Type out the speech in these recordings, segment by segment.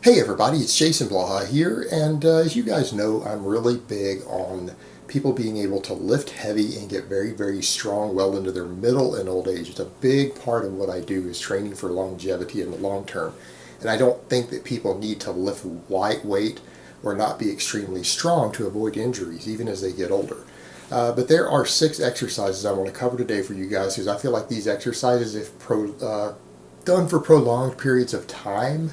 Hey everybody, it's Jason Blaha here, and as you guys know, I'm really big on people being able to lift heavy and get very, very strong well into their middle and old age. It's a big part of what I do is training for longevity in the long term. And I don't think that people need to lift light weight or not be extremely strong to avoid injuries, even as they get older. But there are 6 exercises I want to cover today for you guys because I feel like these exercises, if done for prolonged periods of time,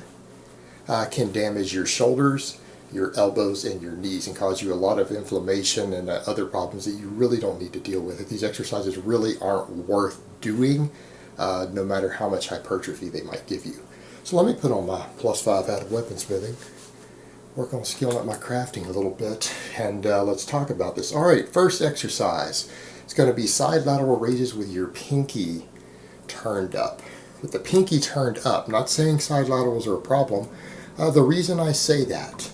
can damage your shoulders, your elbows, and your knees and cause you a lot of inflammation and other problems that you really don't need to deal with. These exercises really aren't worth doing, no matter how much hypertrophy they might give you. So let me put on my +5 out of weaponsmithing, work on skilling up my crafting a little bit, and let's talk about this. Alright, first exercise. It's going to be side lateral raises with your pinky turned up. With the pinky turned up, not saying side laterals are a problem. The reason I say that,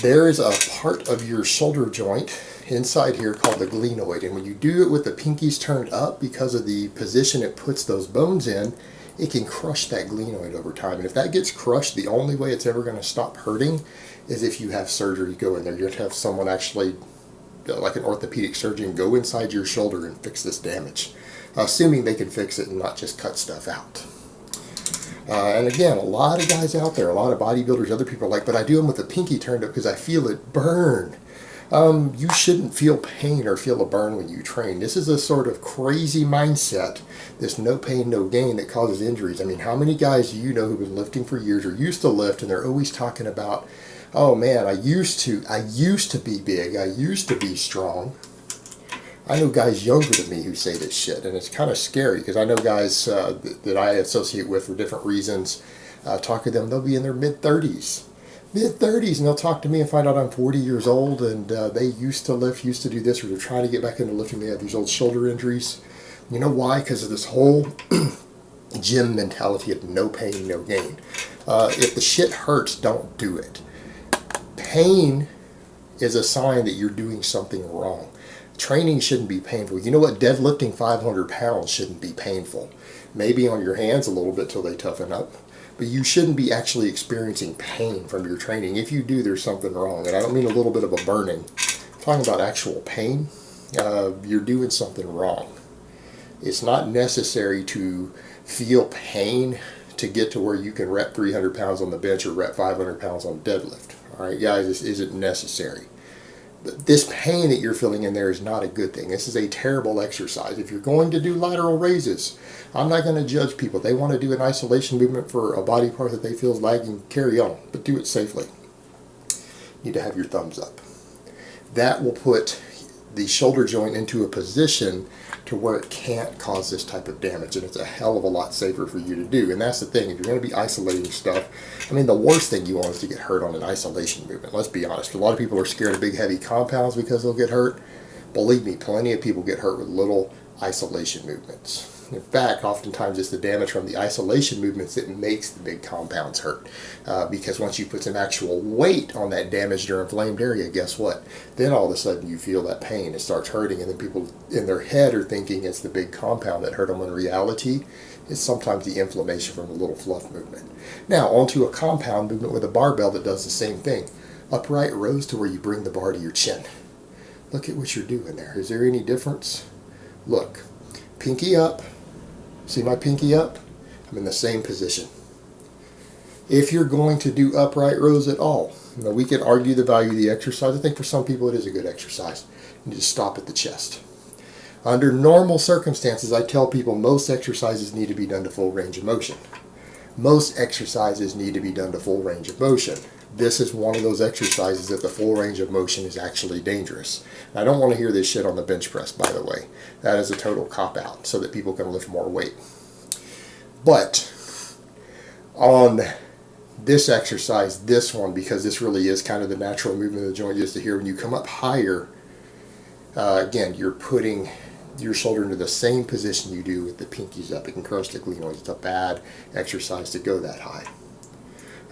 there is a part of your shoulder joint inside here called the glenoid, and when you do it with the pinkies turned up, because of the position it puts those bones in, it can crush that glenoid over time. And if that gets crushed, the only way it's ever going to stop hurting is if you have surgery go in there. You have to have someone actually, like an orthopedic surgeon, go inside your shoulder and fix this damage. Assuming they can fix it and not just cut stuff out. And again, a lot of guys out there, a lot of bodybuilders, other people are like, but I do them with the pinky turned up because I feel it burn. You shouldn't feel pain or feel a burn when you train. This is a sort of crazy mindset, this no pain, no gain, that causes injuries. I mean, how many guys do you know who've been lifting for years or used to lift, and they're always talking about, oh man, I used to be big, I used to be strong. I know guys younger than me who say this shit, and it's kind of scary because I know guys that I associate with for different reasons. Talk to them, they'll be in their mid-30s, and they'll talk to me and find out I'm 40 years old, and they used to lift, used to do this, or they're trying to get back into lifting. They have these old shoulder injuries. You know why? Because of this whole gym mentality of no pain, no gain. If the shit hurts, don't do it. Pain is a sign that you're doing something wrong. Training shouldn't be painful. You know what? Deadlifting 500 pounds shouldn't be painful. Maybe on your hands a little bit till they toughen up. But you shouldn't be actually experiencing pain from your training. If you do, there's something wrong. And I don't mean a little bit of a burning. I'm talking about actual pain. You're doing something wrong. It's not necessary to feel pain to get to where you can rep 300 pounds on the bench or rep 500 pounds on deadlift. All right, guys, this isn't necessary. This pain that you're feeling in there is not a good thing. This is a terrible exercise. If you're going to do lateral raises, I'm not going to judge people. They want to do an isolation movement for a body part that they feel is lagging, carry on, but do it safely. You need to have your thumbs up. That will put the shoulder joint into a position to where it can't cause this type of damage, and it's a hell of a lot safer for you to do. And that's the thing, if you're going to be isolating stuff, I mean, the worst thing you want is to get hurt on an isolation movement. Let's be honest. A lot of people are scared of big heavy compounds because they'll get hurt. Believe me, plenty of people get hurt with little isolation movements. In fact, oftentimes it's the damage from the isolation movements that makes the big compounds hurt. Because once you put some actual weight on that damaged or inflamed area, guess what? Then all of a sudden you feel that pain. It starts hurting, and then people in their head are thinking it's the big compound that hurt them. In reality, it's sometimes the inflammation from the little fluff movement. Now, onto a compound movement with a barbell that does the same thing. Upright rows to where you bring the bar to your chin. Look at what you're doing there. Is there any difference? Look, pinky up. See my pinky up? I'm in the same position. If you're going to do upright rows at all, now we can argue the value of the exercise. I think for some people it is a good exercise. You just stop at the chest. Under normal circumstances, I tell people most exercises need to be done to full range of motion. Most exercises need to be done to full range of motion. This is one of those exercises that the full range of motion is actually dangerous. I don't want to hear this shit on the bench press, by the way. That is a total cop-out so that people can lift more weight. But on this exercise, this one, because this really is kind of the natural movement of the joint, just to hear when you come up higher, again, you're putting your shoulder into the same position you do with the pinkies up. It can crush the glenoids. It's a bad exercise to go that high.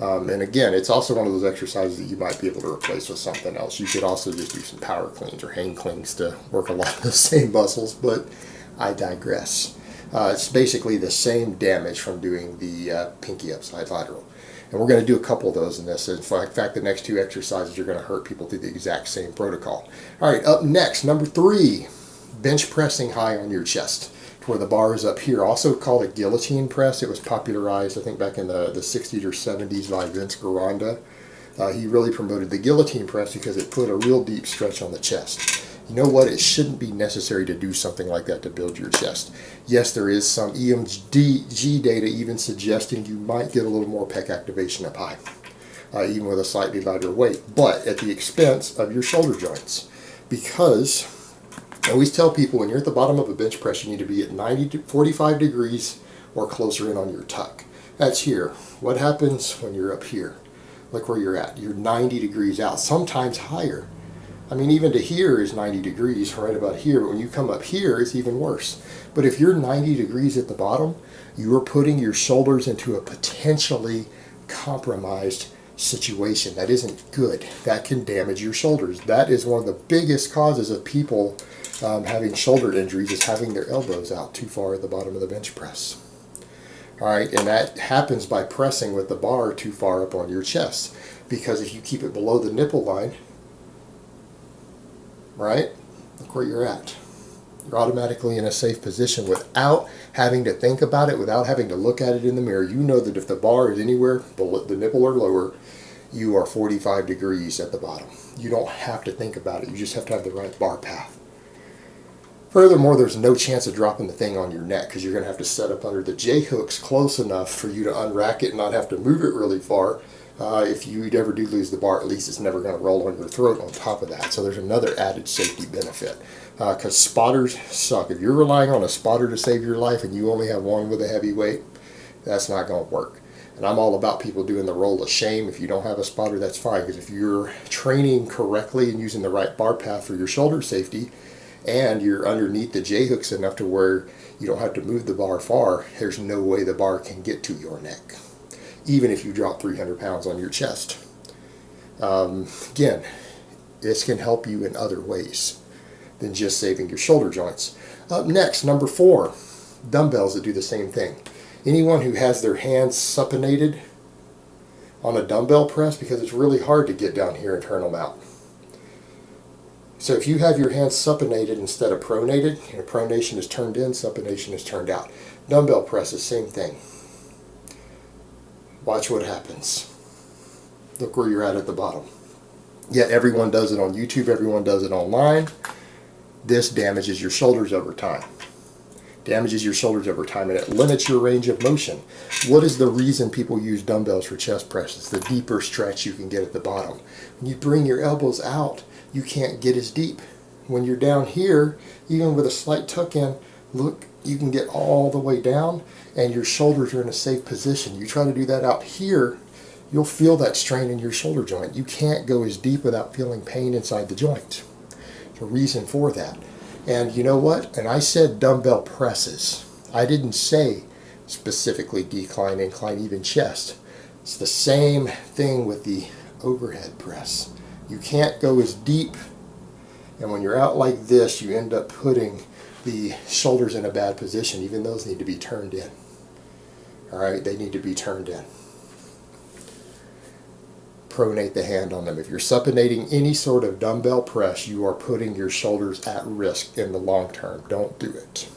And again, it's also one of those exercises that you might be able to replace with something else. You could also just do some power cleans or hang cleans to work a lot of the same muscles, but I digress. It's basically the same damage from doing the pinky upside lateral. And we're going to do a couple of those in this. In fact, the next two exercises are going to hurt people through the exact same protocol. All right, up next, number 3, bench pressing high on your chest, to where the bar is up here. Also called a guillotine press. It was popularized, I think, back in the 60s or 70s by Vince Gironda. He really promoted the guillotine press because it put a real deep stretch on the chest. You know what? It shouldn't be necessary to do something like that to build your chest. Yes, there is some EMG data even suggesting you might get a little more pec activation up high, even with a slightly lighter weight, but at the expense of your shoulder joints. Because I always tell people, when you're at the bottom of a bench press, you need to be at 45 degrees or closer in on your tuck. That's here. What happens when you're up here? Look where you're at. You're 90 degrees out, sometimes higher. I mean, even to here is 90 degrees, right about here, but when you come up here, it's even worse. But if you're 90 degrees at the bottom, you are putting your shoulders into a potentially compromised situation. That isn't good. That can damage your shoulders. That is one of the biggest causes of people having shoulder injuries, is having their elbows out too far at the bottom of the bench press. All right, and that happens by pressing with the bar too far up on your chest. Because if you keep it below the nipple line, right? Look where you're at. You're automatically in a safe position without having to think about it, without having to look at it in the mirror. You know that if the bar is anywhere below the nipple or lower, you are 45 degrees at the bottom. You don't have to think about it. You just have to have the right bar path. Furthermore, there's no chance of dropping the thing on your neck because you're going to have to set up under the J-hooks close enough for you to unrack it and not have to move it really far. If you ever do lose the bar, at least it's never going to roll on your throat on top of that. So there's another added safety benefit. Because spotters suck. If you're relying on a spotter to save your life and you only have one with a heavy weight, that's not going to work. And I'm all about people doing the roll of shame. If you don't have a spotter, that's fine. Because if you're training correctly and using the right bar path for your shoulder safety, and you're underneath the J-hooks enough to where you don't have to move the bar far, there's no way the bar can get to your neck, even if you drop 300 pounds on your chest. Again, this can help you in other ways than just saving your shoulder joints. Up next, number 4, dumbbells that do the same thing. Anyone who has their hands supinated on a dumbbell press, because it's really hard to get down here and turn them out. So if you have your hands supinated instead of pronated, pronation is turned in, supination is turned out. Dumbbell presses, same thing. Watch what happens. Look where you're at the bottom. Yet everyone does it on YouTube, everyone does it online. This damages your shoulders over time. Damages your shoulders over time, and it limits your range of motion. What is the reason people use dumbbells for chest presses? The deeper stretch you can get at the bottom. When you bring your elbows out, you can't get as deep. When you're down here, even with a slight tuck in, look, you can get all the way down and your shoulders are in a safe position. You try to do that out here, you'll feel that strain in your shoulder joint. You can't go as deep without feeling pain inside the joint. There's a reason for that. And you know what? And I said dumbbell presses. I didn't say specifically decline, incline, even chest. It's the same thing with the overhead press. You can't go as deep, and when you're out like this, you end up putting the shoulders in a bad position. Even those need to be turned in. All right, they need to be turned in. Pronate the hand on them. If you're supinating any sort of dumbbell press, you are putting your shoulders at risk in the long term. Don't do it.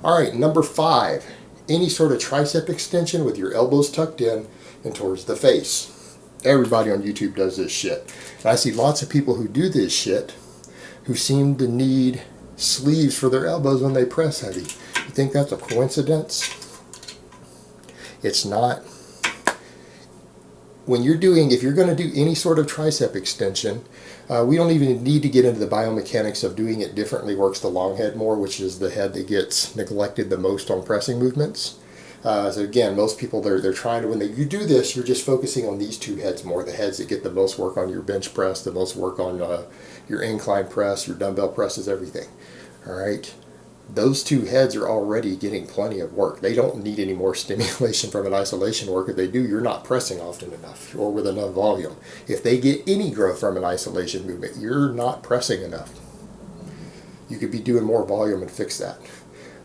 All right, number 5, any sort of tricep extension with your elbows tucked in and towards the face. Everybody on YouTube does this shit. And I see lots of people who do this shit who seem to need sleeves for their elbows when they press heavy. You think that's a coincidence? It's not. If you're going to do any sort of tricep extension, we don't even need to get into the biomechanics of doing it differently. Works the long head more, which is the head that gets neglected the most on pressing movements. So again, most people, they're trying to, you do this, you're just focusing on these 2 heads more, the heads that get the most work on your bench press, the most work on your incline press, your dumbbell presses, everything. All right? Those 2 heads are already getting plenty of work. They don't need any more stimulation from an isolation work. If they do, you're not pressing often enough or with enough volume. If they get any growth from an isolation movement, you're not pressing enough. You could be doing more volume and fix that.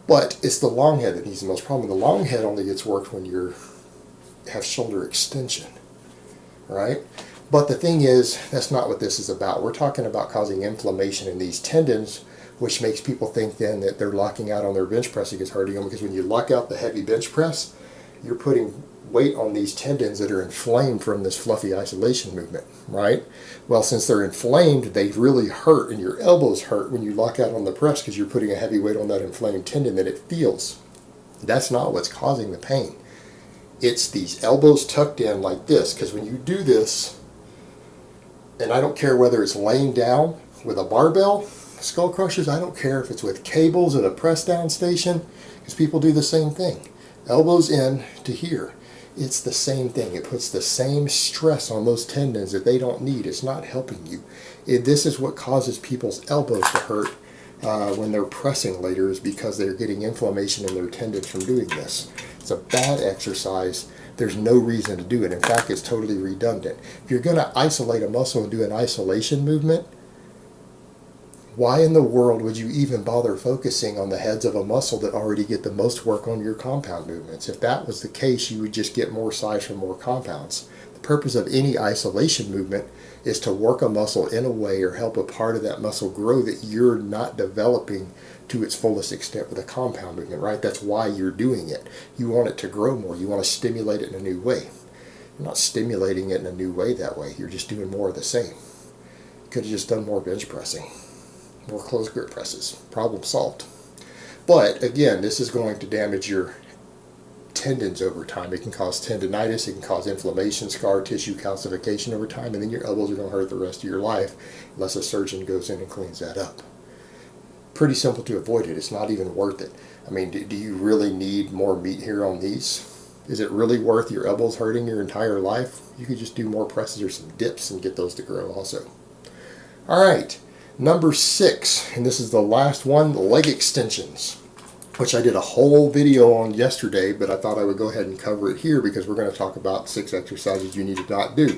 But it's the long head that needs the most problem. The long head only gets worked when you're have shoulder extension, right? But the thing is, that's not what this is about. We're talking about causing inflammation in these tendons, which makes people think then that they're locking out on their bench press against hurting them, because when you lock out the heavy bench press, you're putting weight on these tendons that are inflamed from this fluffy isolation movement, right? Well, since they're inflamed, they really hurt, and your elbows hurt when you lock out on the press because you're putting a heavy weight on that inflamed tendon that it feels. That's not what's causing the pain. It's these elbows tucked in like this, because when you do this, and I don't care whether it's laying down with a barbell, skull crushers, I don't care if it's with cables at a press down station, because people do the same thing. Elbows in to here. It's the same thing. It puts the same stress on those tendons that they don't need. It's not helping you. This is what causes people's elbows to hurt when they're pressing later, is because they're getting inflammation in their tendons from doing this. It's a bad exercise. There's no reason to do it. In fact, it's totally redundant. If you're going to isolate a muscle and do an isolation movement, why in the world would you even bother focusing on the heads of a muscle that already get the most work on your compound movements? If that was the case, you would just get more size from more compounds. The purpose of any isolation movement is to work a muscle in a way, or help a part of that muscle grow that you're not developing to its fullest extent with a compound movement, right? That's why you're doing it. You want it to grow more. You want to stimulate it in a new way. You're not stimulating it in a new way that way. You're just doing more of the same. You could have just done more bench pressing, more closed grip presses. Problem solved. But again, this is going to damage your tendons over time. It can cause tendonitis, it can cause inflammation, scar tissue calcification over time, and then your elbows are going to hurt the rest of your life unless a surgeon goes in and cleans that up. Pretty simple to avoid it. It's not even worth it. I mean, do you really need more meat here on these? Is it really worth your elbows hurting your entire life? You could just do more presses or some dips and get those to grow also. All right. Number 6, and this is the last one, leg extensions, which I did a whole video on yesterday, but I thought I would go ahead and cover it here because we're going to talk about 6 exercises you need to not do.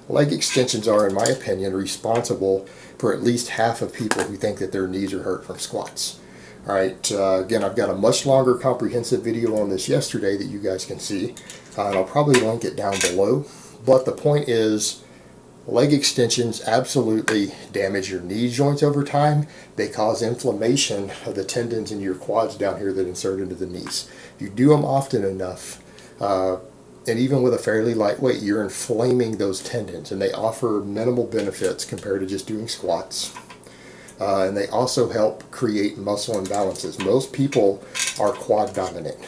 Leg extensions are, in my opinion, responsible for at least half of people who think that their knees are hurt from squats. All right, again, I've got a much longer comprehensive video on this yesterday that you guys can see, and I'll probably link it down below, but the point is, leg extensions absolutely damage your knee joints over time. They cause inflammation of the tendons in your quads down here that insert into the knees. If you do them often enough, and even with a fairly light weight, you're inflaming those tendons, and they offer minimal benefits compared to just doing squats. And they also help create muscle imbalances. Most people are quad dominant.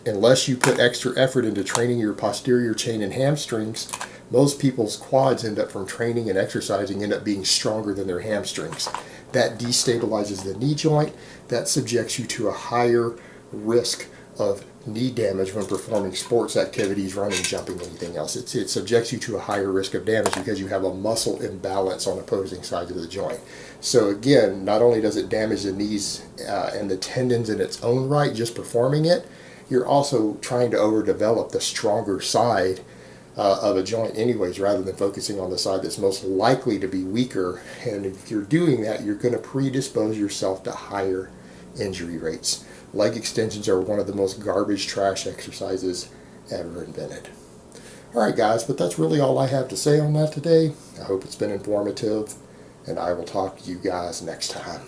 Unless you put extra effort into training your posterior chain and hamstrings, most people's quads from training and exercising end up being stronger than their hamstrings. That destabilizes the knee joint. That subjects you to a higher risk of knee damage when performing sports activities, running, jumping, anything else. It subjects you to a higher risk of damage because you have a muscle imbalance on opposing sides of the joint. So again, not only does it damage the knees and the tendons in its own right, just performing it, you're also trying to overdevelop the stronger side of a joint anyways, rather than focusing on the side that's most likely to be weaker. And if you're doing that, you're going to predispose yourself to higher injury rates. Leg extensions are one of the most garbage trash exercises ever invented. Alright guys, but that's really all I have to say on that today. I hope it's been informative, and I will talk to you guys next time.